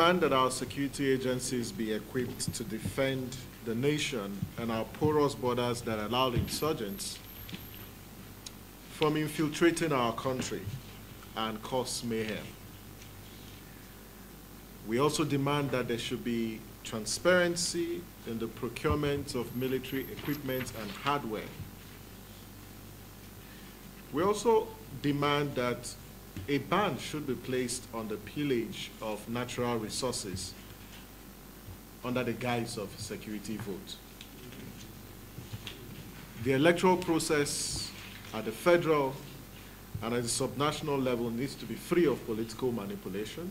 demand that our security agencies be equipped to defend the nation and our porous borders that allow insurgents from infiltrating our country and cause mayhem. We also demand that there should be transparency in the procurement of military equipment and hardware. We also demand that a ban should be placed on the pillage of natural resources under the guise of security vote. The electoral process at the federal and at the subnational level needs to be free of political manipulation.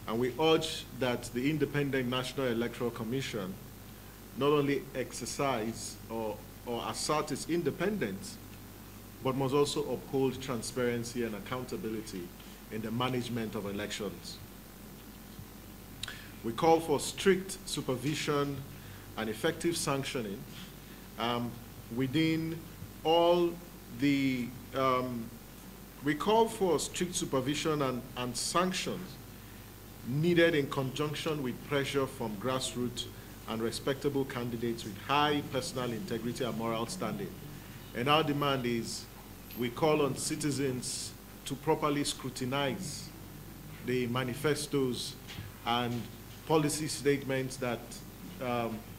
And we urge that the Independent National Electoral Commission not only exercise or assert its independence, but must also uphold transparency and accountability in the management of elections. We call for strict supervision and effective sanctioning within all the, we call for strict supervision and sanctions needed in conjunction with pressure from grassroots and respectable candidates with high personal integrity and moral standing. And our demand is, we call on citizens to properly scrutinize the manifestos and policy statements that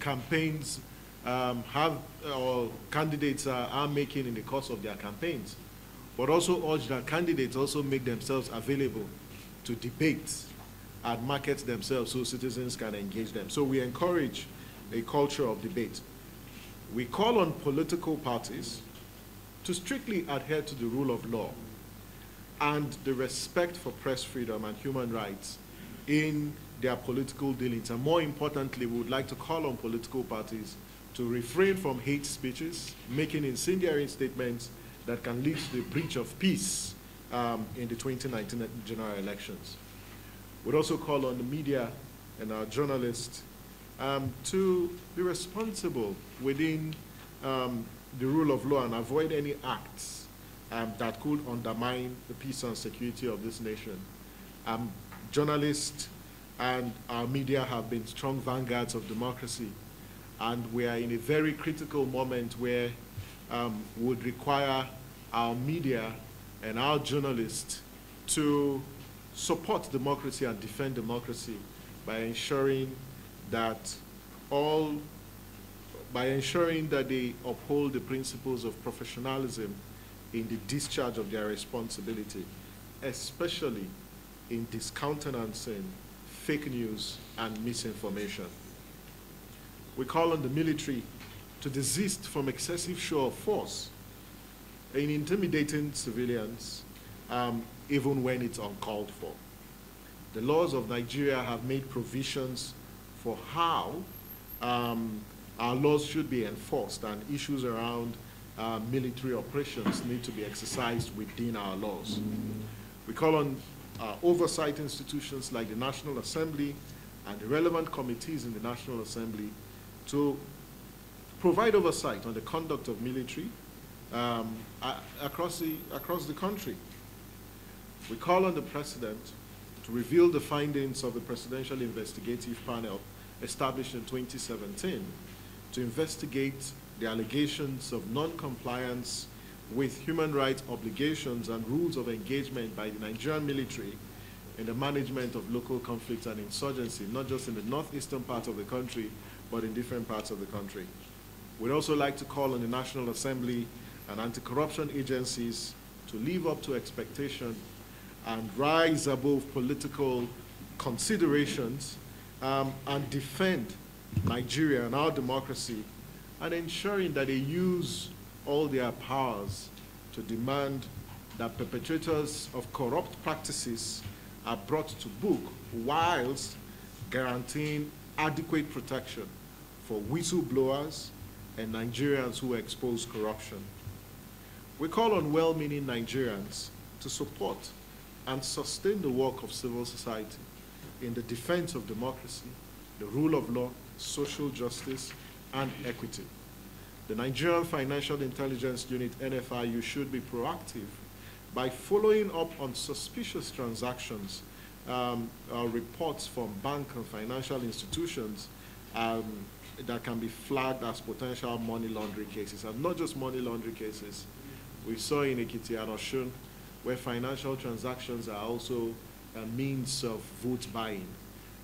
campaigns have or candidates are making in the course of their campaigns, but also urge that candidates also make themselves available to debate and market themselves so citizens can engage them. So we encourage a culture of debate. We call on political parties to strictly adhere to the rule of law and the respect for press freedom and human rights in their political dealings. And more importantly, we would like to call on political parties to refrain from hate speeches, making incendiary statements that can lead to the breach of peace in the 2019 general elections. We'd also call on the media and our journalists to be responsible within the rule of law and avoid any acts that could undermine the peace and security of this nation. Journalists and our media have been strong vanguards of democracy, and we are in a very critical moment where would require our media and our journalists to support democracy and defend democracy by ensuring that they uphold the principles of professionalism in the discharge of their responsibility, especially in discountenancing fake news and misinformation. We call on the military to desist from excessive show of force in intimidating civilians, even when it's uncalled for. The laws of Nigeria have made provisions for how our laws should be enforced, and issues around military operations need to be exercised within our laws. We call on oversight institutions like the National Assembly and the relevant committees in the National Assembly to provide oversight on the conduct of military across the country. We call on the President to reveal the findings of the Presidential Investigative Panel established in 2017 to investigate the allegations of non-compliance with human rights obligations and rules of engagement by the Nigerian military in the management of local conflicts and insurgency, not just in the northeastern part of the country, but in different parts of the country. We'd also like to call on the National Assembly and anti-corruption agencies to live up to expectation and rise above political considerations and defend Nigeria and our democracy, and ensuring that they use all their powers to demand that perpetrators of corrupt practices are brought to book, whilst guaranteeing adequate protection for whistleblowers and Nigerians who expose corruption. We call on well-meaning Nigerians to support and sustain the work of civil society in the defense of democracy, the rule of law, social justice, and equity. The Nigerian Financial Intelligence Unit, NFIU, should be proactive by following up on suspicious transactions reports from bank and financial institutions that can be flagged as potential money laundering cases, and not just money laundering cases. We saw in Ekiti and Osun where financial transactions are also a means of vote buying,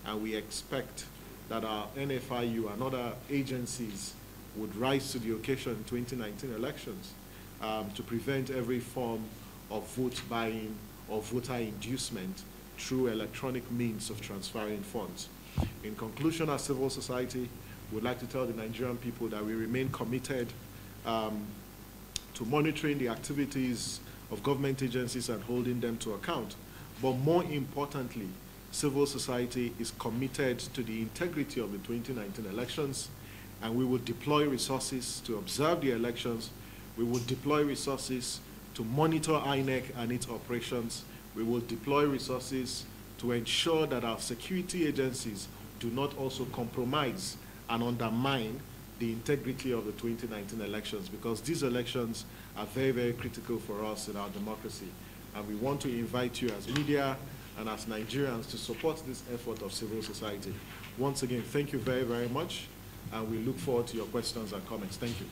and we expect that our NFIU and other agencies would rise to the occasion in 2019 elections to prevent every form of vote buying or voter inducement through electronic means of transferring funds. In conclusion, as civil society, we'd like to tell the Nigerian people that we remain committed to monitoring the activities of government agencies and holding them to account. But more importantly, civil society is committed to the integrity of the 2019 elections, and we will deploy resources to observe the elections. We will deploy resources to monitor INEC and its operations. We will deploy resources to ensure that our security agencies do not also compromise and undermine the integrity of the 2019 elections, because these elections are very, very critical for us in our democracy. And we want to invite you as media and as Nigerians to support this effort of civil society. Once again, thank you very, very much, and we look forward to your questions and comments. Thank you.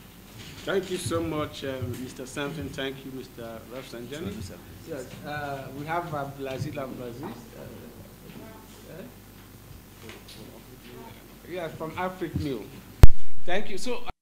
Thank you so much, Mr. Samson. Thank you, Mr. Rafsanjani. Yes, we have Abdulaziz. Yes, from Afric Mill. Thank you. So.